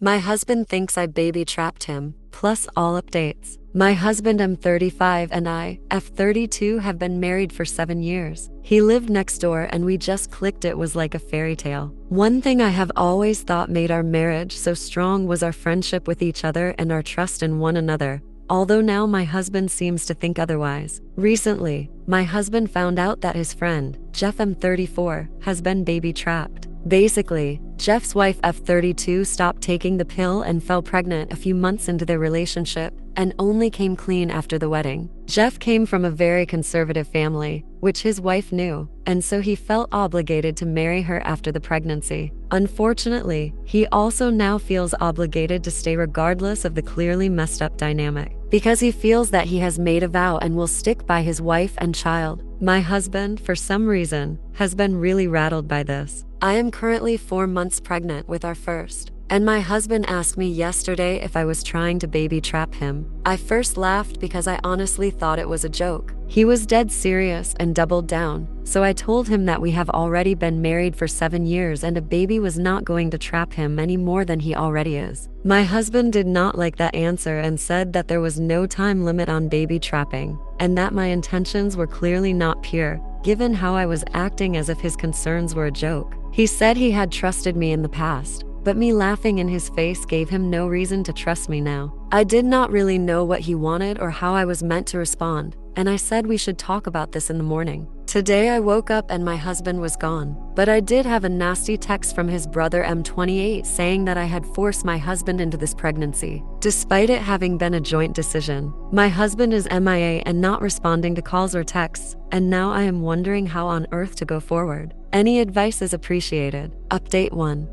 My husband thinks I baby trapped him, plus all updates. My husband M35 and I, F32, have been married for 7 years. He lived next door and we just clicked. It was like a fairy tale. One thing I have always thought made our marriage so strong was our friendship with each other and our trust in one another. Although now my husband seems to think otherwise. Recently, my husband found out that his friend, Jeff M34, has been baby trapped. Basically, Jeff's wife F32 stopped taking the pill and fell pregnant a few months into their relationship and only came clean after the wedding. Jeff came from a very conservative family, which his wife knew, and so he felt obligated to marry her after the pregnancy. Unfortunately, he also now feels obligated to stay regardless of the clearly messed up dynamic, because he feels that he has made a vow and will stick by his wife and child. My husband, for some reason, has been really rattled by this. I am currently 4 months pregnant with our first, and my husband asked me yesterday if I was trying to baby trap him. I first laughed because I honestly thought it was a joke. He was dead serious and doubled down, so I told him that we have already been married for 7 years and a baby was not going to trap him any more than he already is. My husband did not like that answer and said that there was no time limit on baby trapping, and that my intentions were clearly not pure, given how I was acting as if his concerns were a joke. He said he had trusted me in the past, but me laughing in his face gave him no reason to trust me now. I did not really know what he wanted or how I was meant to respond, and I said we should talk about this in the morning. Today I woke up and my husband was gone, but I did have a nasty text from his brother M28 saying that I had forced my husband into this pregnancy, despite it having been a joint decision. My husband is MIA and not responding to calls or texts, and now I am wondering how on earth to go forward. Any advice is appreciated. Update 1.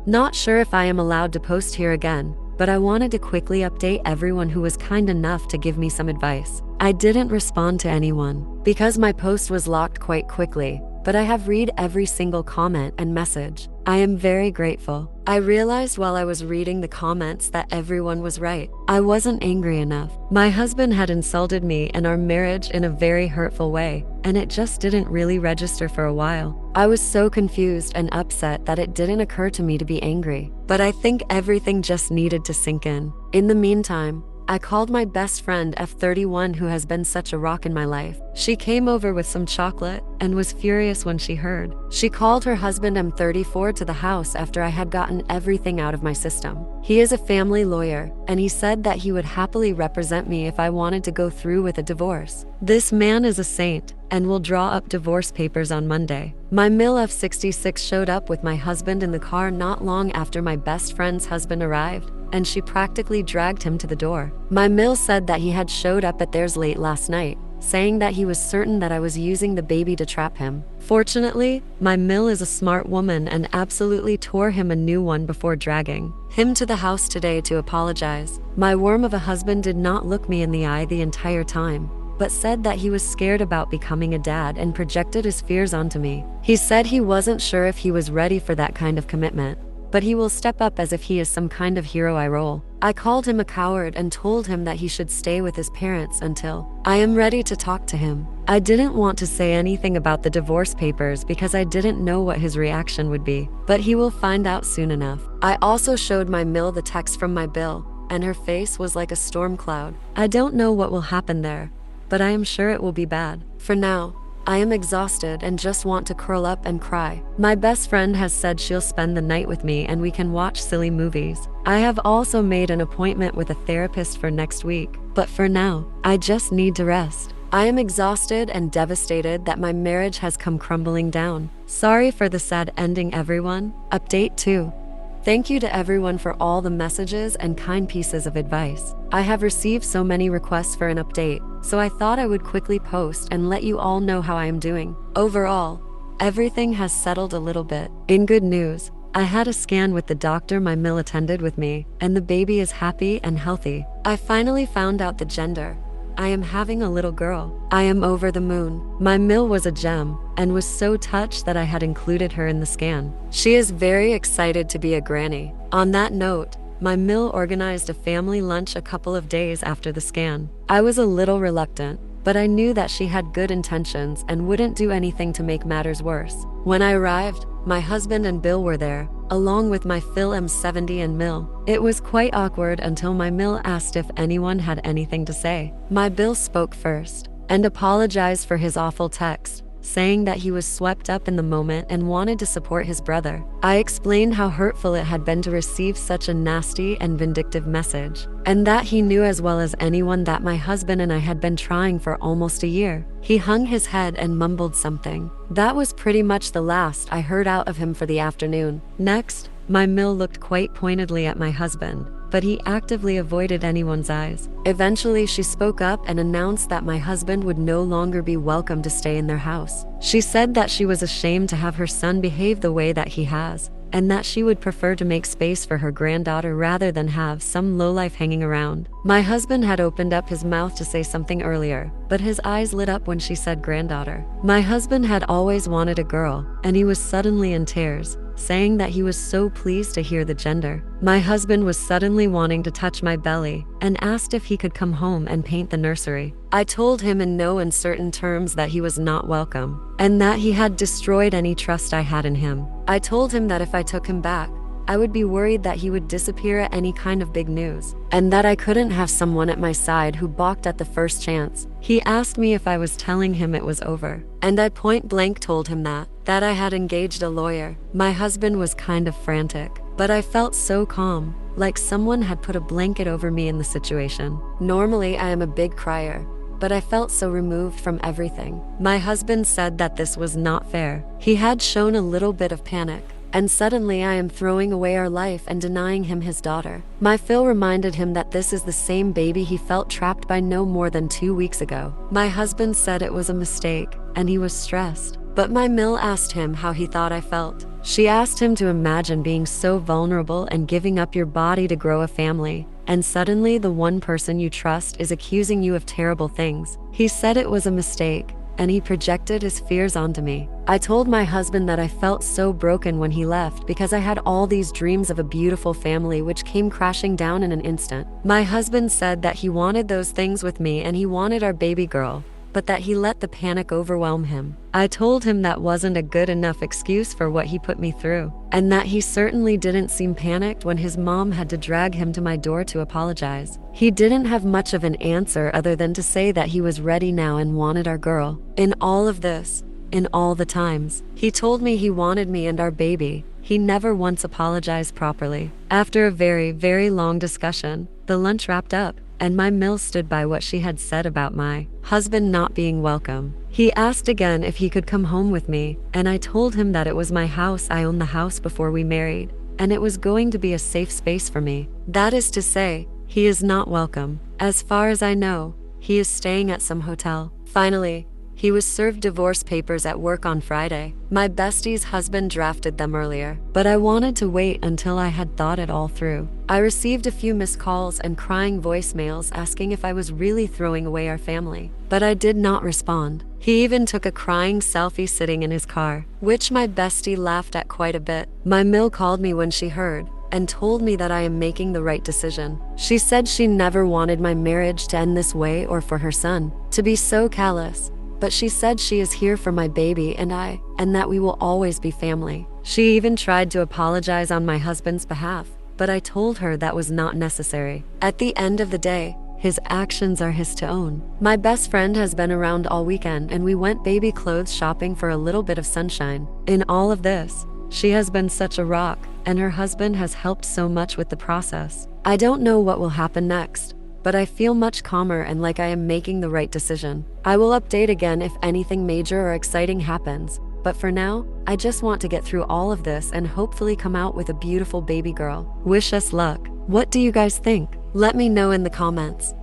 Not sure if I am allowed to post here again, but I wanted to quickly update everyone who was kind enough to give me some advice. I didn't respond to anyone because my post was locked quite quickly, but I have read every single comment and message. I am very grateful. I realized while I was reading the comments that everyone was right. I wasn't angry enough. My husband had insulted me and our marriage in a very hurtful way, and it just didn't really register for a while. I was so confused and upset that it didn't occur to me to be angry, but I think everything just needed to sink in. In the meantime, I called my best friend F31, who has been such a rock in my life. She came over with some chocolate and was furious when she heard. She called her husband M34 to the house after I had gotten everything out of my system. He is a family lawyer, and he said that he would happily represent me if I wanted to go through with a divorce. This man is a saint and will draw up divorce papers on Monday. My MIL F66 showed up with my husband in the car not long after my best friend's husband arrived, and she practically dragged him to the door. My MIL said that he had showed up at theirs late last night, saying that he was certain that I was using the baby to trap him. Fortunately, my MIL is a smart woman and absolutely tore him a new one before dragging him to the house today to apologize. My worm of a husband did not look me in the eye the entire time, but said that he was scared about becoming a dad and projected his fears onto me. He said he wasn't sure if he was ready for that kind of commitment, but he will step up as if he is some kind of hero I roll. I called him a coward and told him that he should stay with his parents until I am ready to talk to him. I didn't want to say anything about the divorce papers because I didn't know what his reaction would be, but he will find out soon enough. I also showed my MIL the text from my bill, and her face was like a storm cloud. I don't know what will happen there, but I am sure it will be bad. For now, I am exhausted and just want to curl up and cry. My best friend has said she'll spend the night with me and we can watch silly movies. I have also made an appointment with a therapist for next week, but for now, I just need to rest. I am exhausted and devastated that my marriage has come crumbling down. Sorry for the sad ending, everyone. Update 2. Thank you to everyone for all the messages and kind pieces of advice. I have received so many requests for an update, so I thought I would quickly post and let you all know how I am doing. Overall, everything has settled a little bit. In good news, I had a scan with the doctor my MIL attended with me, and the baby is happy and healthy. I finally found out the gender. I am having a little girl. I am over the moon. My MIL was a gem and was so touched that I had included her in the scan. She is very excited to be a granny. On that note, my MIL organized a family lunch a couple of days after the scan. I was a little reluctant, but I knew that she had good intentions and wouldn't do anything to make matters worse. When I arrived, my husband and Bill were there, along with my Phil M70 and Mill. It was quite awkward until my Mill asked if anyone had anything to say. My Bill spoke first and apologized for his awful text, saying that he was swept up in the moment and wanted to support his brother. I explained how hurtful it had been to receive such a nasty and vindictive message, and that he knew as well as anyone that my husband and I had been trying for almost a year. He hung his head and mumbled something. That was pretty much the last I heard out of him for the afternoon. Next, my Mill looked quite pointedly at my husband, but he actively avoided anyone's eyes. Eventually, she spoke up and announced that my husband would no longer be welcome to stay in their house. She said that she was ashamed to have her son behave the way that he has, and that she would prefer to make space for her granddaughter rather than have some lowlife hanging around. My husband had opened up his mouth to say something earlier, but his eyes lit up when she said granddaughter. My husband had always wanted a girl, and he was suddenly in tears, saying that he was so pleased to hear the gender. My husband was suddenly wanting to touch my belly and asked if he could come home and paint the nursery. I told him in no uncertain terms that he was not welcome and that he had destroyed any trust I had in him. I told him that if I took him back, I would be worried that he would disappear at any kind of big news, and that I couldn't have someone at my side who balked at the first chance. He asked me if I was telling him it was over, and I point blank told him that I had engaged a lawyer. My husband was kind of frantic, but I felt so calm, like someone had put a blanket over me in the situation. Normally, I am a big crier, but I felt so removed from everything. My husband said that this was not fair. He had shown a little bit of panic, and suddenly I am throwing away our life and denying him his daughter. My Phil reminded him that this is the same baby he felt trapped by no more than 2 weeks ago. My husband said it was a mistake, and he was stressed. But my Mill asked him how he thought I felt. She asked him to imagine being so vulnerable and giving up your body to grow a family, and suddenly the one person you trust is accusing you of terrible things. He said it was a mistake, and he projected his fears onto me. I told my husband that I felt so broken when he left because I had all these dreams of a beautiful family which came crashing down in an instant. My husband said that he wanted those things with me and he wanted our baby girl, but that he let the panic overwhelm him. I told him that wasn't a good enough excuse for what he put me through, and that he certainly didn't seem panicked when his mom had to drag him to my door to apologize. He didn't have much of an answer other than to say that he was ready now and wanted our girl. In all of this, in all the times, he told me he wanted me and our baby. He never once apologized properly. After a very, very long discussion, the lunch wrapped up, and my Mill stood by what she had said about my husband not being welcome. He asked again if he could come home with me, and I told him that it was my house. I owned the house before we married, and it was going to be a safe space for me. That is to say, he is not welcome. As far as I know, he is staying at some hotel. Finally, he was served divorce papers at work on Friday. My bestie's husband drafted them earlier, but I wanted to wait until I had thought it all through. I received a few missed calls and crying voicemails asking if I was really throwing away our family, but I did not respond. He even took a crying selfie sitting in his car, which my bestie laughed at quite a bit. My Mill called me when she heard, and told me that I am making the right decision. She said she never wanted my marriage to end this way or for her son to be so callous. But she said she is here for my baby and I, and that we will always be family. She even tried to apologize on my husband's behalf, but I told her that was not necessary. At the end of the day, his actions are his to own. My best friend has been around all weekend and we went baby clothes shopping for a little bit of sunshine. In all of this, she has been such a rock, and her husband has helped so much with the process. I don't know what will happen next, but I feel much calmer and like I am making the right decision. I will update again if anything major or exciting happens, but for now, I just want to get through all of this and hopefully come out with a beautiful baby girl. Wish us luck. What do you guys think? Let me know in the comments.